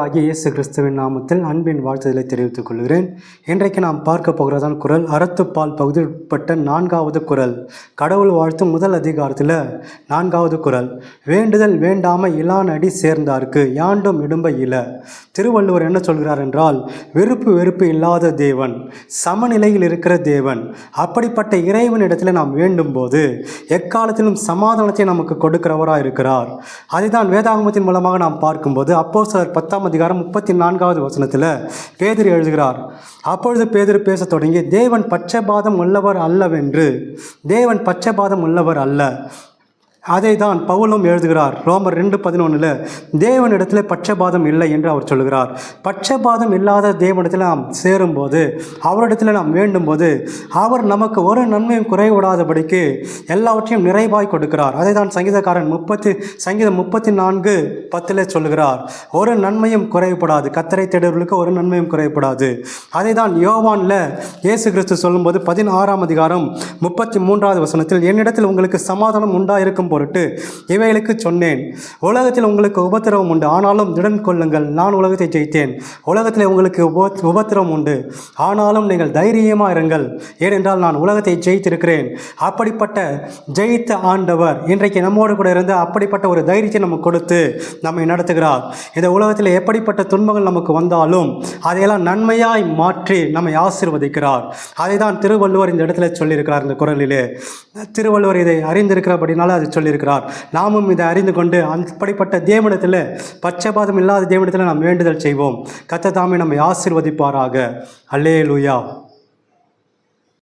ஆகிய இயேசு கிறிஸ்துவின் நாமத்தில் அன்பின் வாழ்த்துதலை தெரிவித்துக் கொள்கிறேன். இன்றைக்கு நாம் பார்க்க போகிறதான் குறள் அறத்துப்பால் பகுதிப்பட்ட 4வது குறள். கடவுள் வாழ்த்து முதல் அதிகாரத்தில் 4வது குறள். வேண்டுதல் வேண்டாம இலானடி சேர்ந்தார்க்கு யாண்டும் இடும்ப இல. திருவள்ளுவர் என்ன சொல்கிறார் என்றால், வெறுப்பு இல்லாத தேவன், சமநிலையில் இருக்கிற தேவன், அப்படிப்பட்ட இறைவனிடத்தில் நாம் வேண்டும் போது எக்காலத்திலும் சமாதானத்தை நமக்கு கொடுக்கிறவராக இருக்கிறார். அதைதான் வேதாகமத்தின் மூலமாக நாம் பார்க்கும்போது அப்போஸ்தலர் 10 அதிகாரம் 34வது வசனத்தில் பேதுரு எழுதுகிறார். அப்பொழுது பேதுரு பேச தொடங்கி, தேவன் பட்சபாதம் உள்ளவர் அல்லவென்று, தேவன் பட்சபாதம் உள்ளவர் அல்ல. அதை தான் பவுலும் எழுதுகிறார். ரோமர் 2:11 தேவனிடத்தில் பட்சபாதம் இல்லை என்று அவர் சொல்கிறார். பட்சபாதம் இல்லாத தேவனிடத்தில் நாம் சேரும்போது, அவரிடத்தில் நாம் வேண்டும்போது, அவர் நமக்கு ஒரு நன்மையும் குறைவிடாதபடிக்கு எல்லாவற்றையும் நிறைவாய் கொடுக்கிறார். அதை தான் சங்கீதக்காரன் சங்கீதம் 34:10 சொல்கிறார். ஒரு நன்மையும் குறைவுபடாது, கர்த்தரை தேடுவர்களுக்கு ஒரு நன்மையும் குறைவுபடாது. அதை தான் யோவானில் இயேசு கிறிஸ்து சொல்லும்போது 16 அதிகாரம் 33வது வசனத்தில், என்னிடத்தில் உங்களுக்கு சமாதானம் உண்டாயிருக்கும் பொருட்டு இவைகளுக்கு சொன்னேன். உலகத்தில் உங்களுக்கு உபத்திரவம் உண்டு, ஆனாலும் திடன் கொள்ளுங்கள், நான் உலகத்தை ஜெயித்தேன். உலகத்தில் உங்களுக்கு உபத்திரவம் உண்டு, ஆனாலும் நீங்கள் தைரியமாக இருங்கள், ஏனென்றால் நான் உலகத்தை ஜெயித்திருக்கிறேன். அப்படிப்பட்ட ஜெயித்த ஆண்டவர் இன்றைக்கு நம்மோடு கூட இருந்து அப்படிப்பட்ட ஒரு தைரியத்தை நமக்கு கொடுத்து நம்மை நடத்துகிறார். இந்த உலகத்தில் எப்படிப்பட்ட துன்பங்கள் நமக்கு வந்தாலும் அதையெல்லாம் நன்மையாய் மாற்றி நம்மை ஆசீர்வதிக்கிறார். அதை தான் திருவள்ளுவர் இந்த இடத்துல சொல்லியிருக்கிறார். இந்த குறளிலே திருவள்ளுவர் இதை அறிந்திருக்கிறபடினால அது சொல்லியிருக்கிறார். நாமும் இதை அறிந்து கொண்டு அப்படிப்பட்ட தேவனிடத்தில், பட்சபாதம் இல்லாத தேவனிடத்தில் நாம் வேண்டுதல் செய்வோம். கர்த்தர் தாமே நம்மை ஆசீர்வதிப்பாராக. அல்லேலூயா.